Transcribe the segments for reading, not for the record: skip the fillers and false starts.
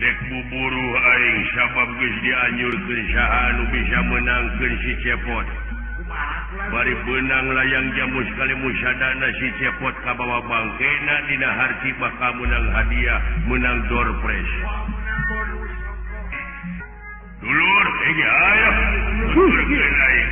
dek buburu aing sabab geus dianjurkeun saha anu bisa menangkeun si Cepot. Bari beunang layang jamu sekali musadana si Cepot kabawa bangkena dina harti bakal menang hadiah, menang door prize. Dulur, ini ayo. Dulurkeun aing.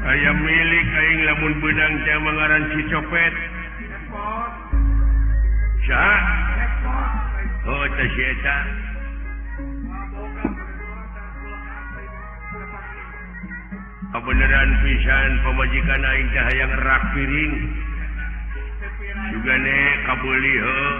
Aya milik aing lamun beunang teh mangaran si Copet. Saha? Oh, teh si eta. Beneran pisan pamajikan aing teh hayang rak piring. Jugane kabeuli heuh.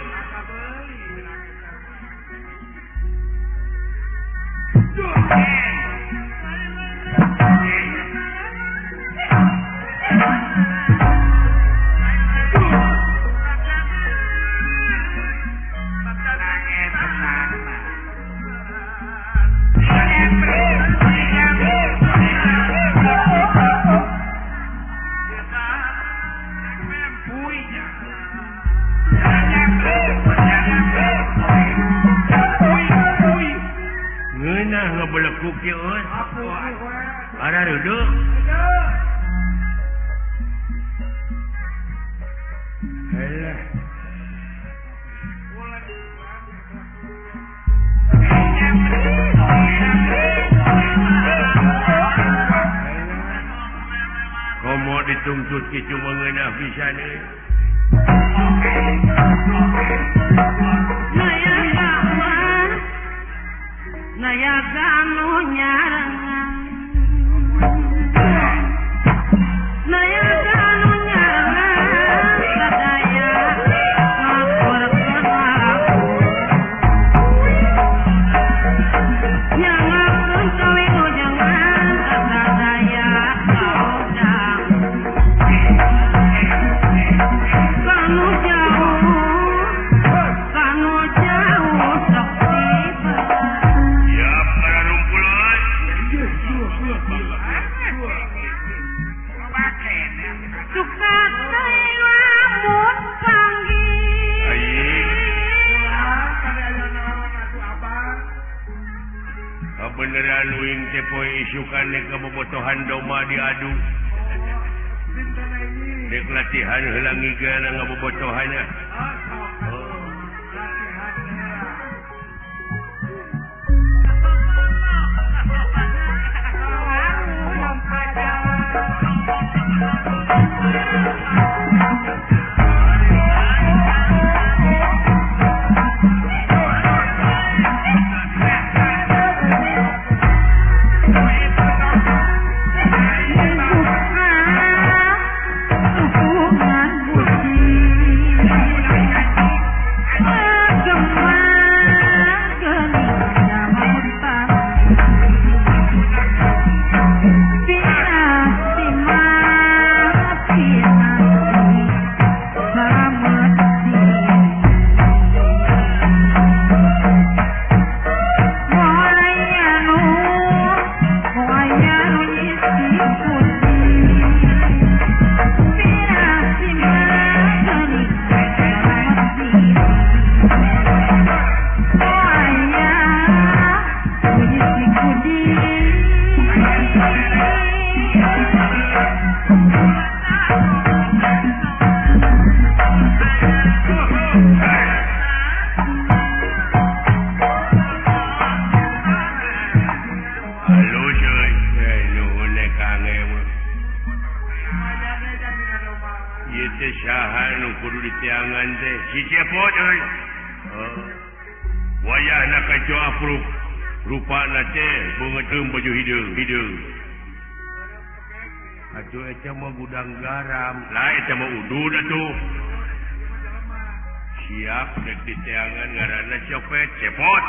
Ngebelekuk kieu euy. Ada duduk. Helah. Komo dituntut kitu mengeunah pisan euy. Nayaga anu nyarangan Nayaga anu nyarangan sadaya ngaporkeun aku nyangakeun kawilujengan sadaya kaodang kanu jauh sok tiba. Beneran wing teh poe isukan nek kebobotohan domba diadu. Dek latihan heula ngigana ngabobotohanna. Si Cepot euy. Wayahna kaco apruk. Rupana teh beungeutkeun baju hideung. Atuh eta mah gudang garam. Lah eta mah udud atuh. Siap dek diteangan ngaranna Copet, Cepot.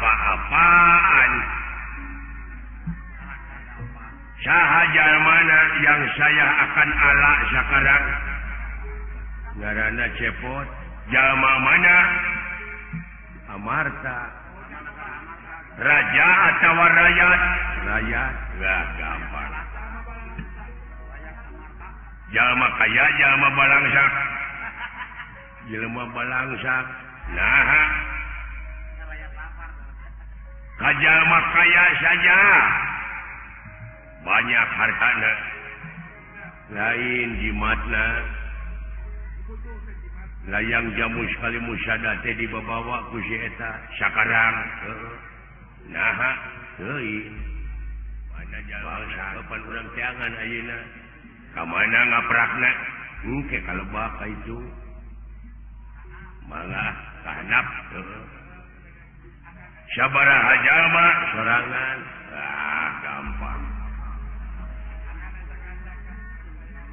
apa-apaan sahaja mana yang saya akan ala sekarang ngaranna cepot jalma mana Amarta raja atau rakyat gak gampang jalma kaya jalma balangsak nah kajalma kaya saja banyak hartana lain jimatna layang jamu sekali musyada teh dibawa ku si eta sakarang nah teuing mana jalma kapan urang teangan ayeuna ka mana ngaprakna engke kalebah ka itu mangga kahanap sabaraha jalma sorangan gampang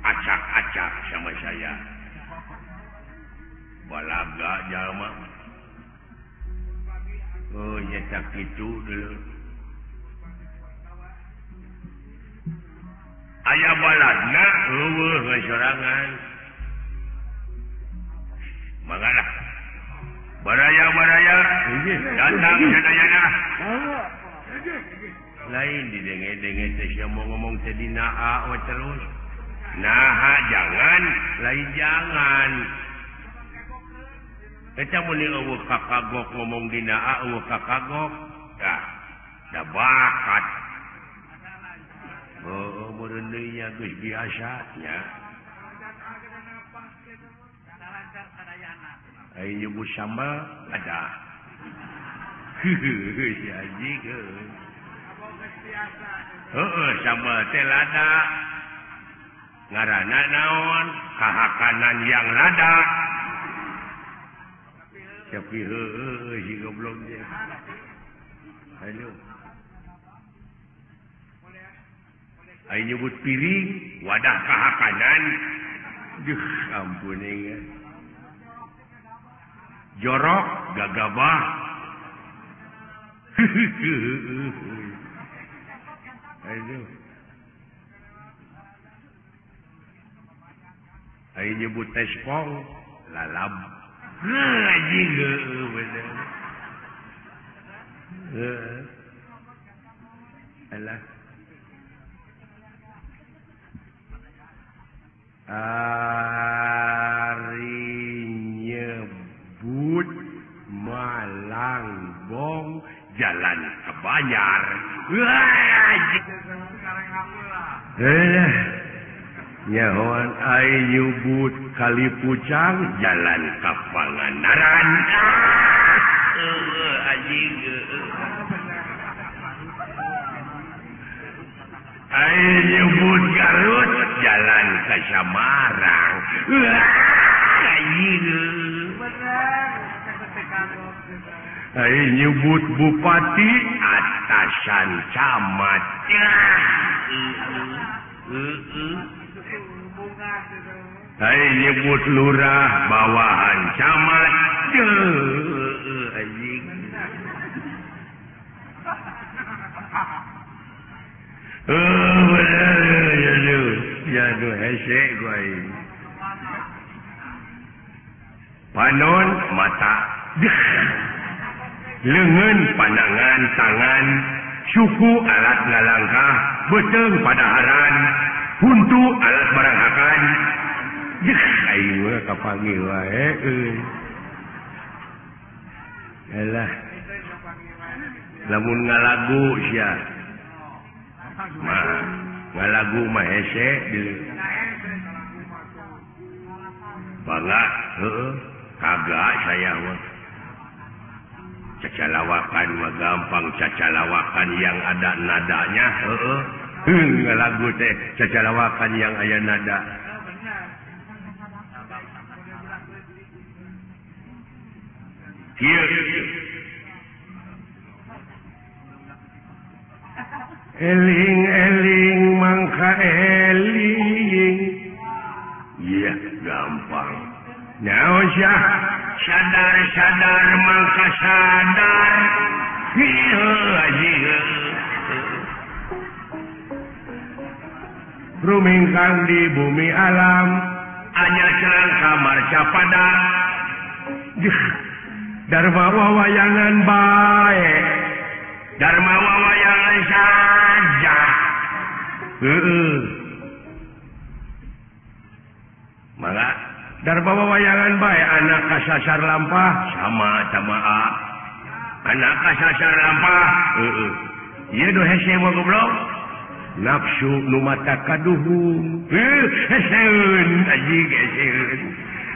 acak-acak sama saya balaga jalma nyetak itu dulu aya baladna eueuh sorangan mangga baraya datang sadayana lain didenge-denge teh sia mau ngomong teh dina terus nah jangan lain jangan eta mun eueuh kakagok ngomong dina eueuh kakagok da bakat meureun deui nya geus biasa nya ai nyebut sambal ada si haji ke sambal teh lada ngaranna naon kahakanan yang lada tapi si goblok dia ayo ai nyebut piring wadah kahakanan duh ampun ya jorok gagabah ayo ai nyebut tespong lalab anjing bener alah ari nyebut Malangbong jalan ke Banjar nyahoan ai nyebut Kalipucang jalan ke Pangandaran anjing ai nyebut Garut jalan ke Samarang anjing ai nyebut Bupati atasan camat ai nyebut lurah bawahan camat anjing jadu hese gua panon mata leungeun pandangan tangan suku alat ngalangkah beteung padaharan huntu alat baranghakan aing mah kapanggil wae alah lamun ngalagu sia mah ngalagu mah hese deui bangga kagak saya mah cacalawakan mah gampang cacalawakan yang ada nadanya ngalagu teh cacalawakan yang aya nada kieu eling-eling mangka eling iya gampang naon sia sadar-sadar mangka sadar rumingkang di bumi alam anyar cerang kamar capada dharma wawayangan baik dharma wawayangan saja maka dharma wawayangan baik anak kasasar lampah sama jamaah anak kasasar lampah ieu do hese mah goblok nafsu nu mata kaduhung heseun anjing heseun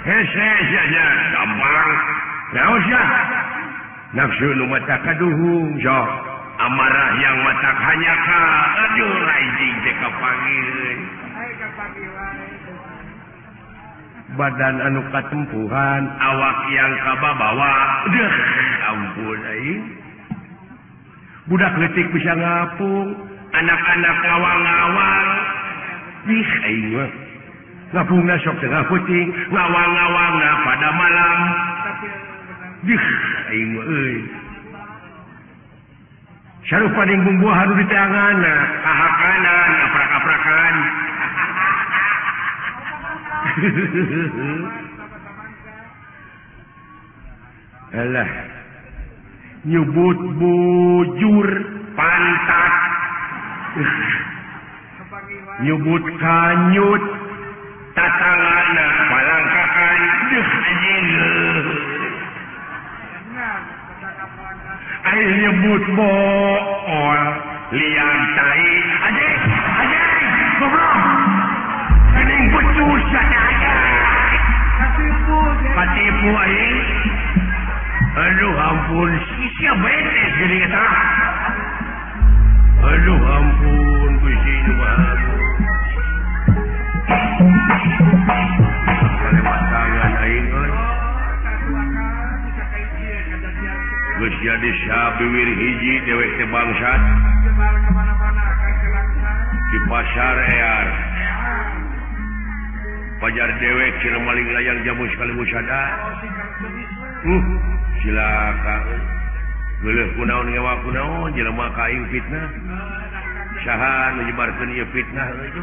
hese saja gampang naon sia nafsu nu mata kaduhung sok amarah yang mata hanya ka aduh anjing teh kapanggil badan anu katempuhan awak yang kababawa deuh ampun aing budak leutik bisa ngapung anak-anak ngawang-ngawang ih aing mah ngapungna sok tengah puting ngawang-ngawangna pada malam ih aing mah euy sarupa dinggung buah anu di tanganna kahakanan aprak-aprakan alah nyebut bujur pantat nyebut kanyut tatangana palangkakan anjing air nyebut bool liang tai anjing goblok kening becus aja katipu aing aduh ampun sia betes gini eta aduh ampun Gusti mah kalemat tangan aing euy geus jadi sabiwir hiji dewek teh bangsat di pasar ear pajar dewek cenah maling layang jamu sekali musada silakan geuleuh kunaon ngewa kunaon jelema ka aing fitnah saha nu nyebarkeun ieu fitnah itu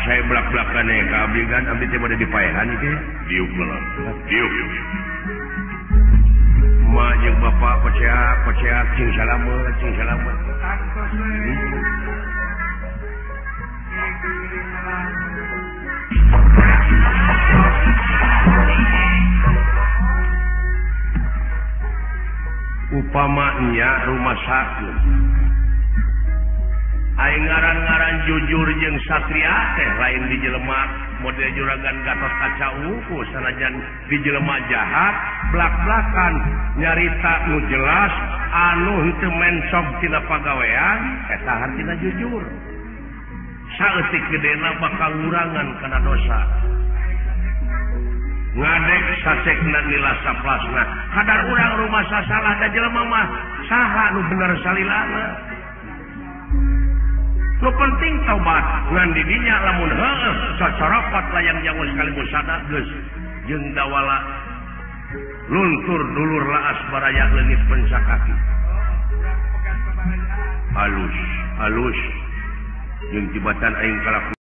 saya belak-belakan ka abdi kan abdi teh bade dipaehan ieu diuk leuh diuk ma jeung bapak paceak cing salamet upamanya rumah sakit aing ngaran-ngaran jujur jeung satria teh lain di jelema model juragan Gatot Kaca Ungu sanajan di jelema jahat blak-blakan nyarita nu jelas anu henteu mensog tina pagawean eta hartina jujur saeutik gedena bakal ngurangan kana dosa ngadek sasekna nilasa plasna kadar urang rumah sasalah da jelema mah saha nu bener salilana nu penting taubat ngan didinya lamun heueuh sacorokot layang jangun sekali musada geus jeung dawala luntur dulur laas baraya leungit pencakaki halus jeung tibatan aing kalak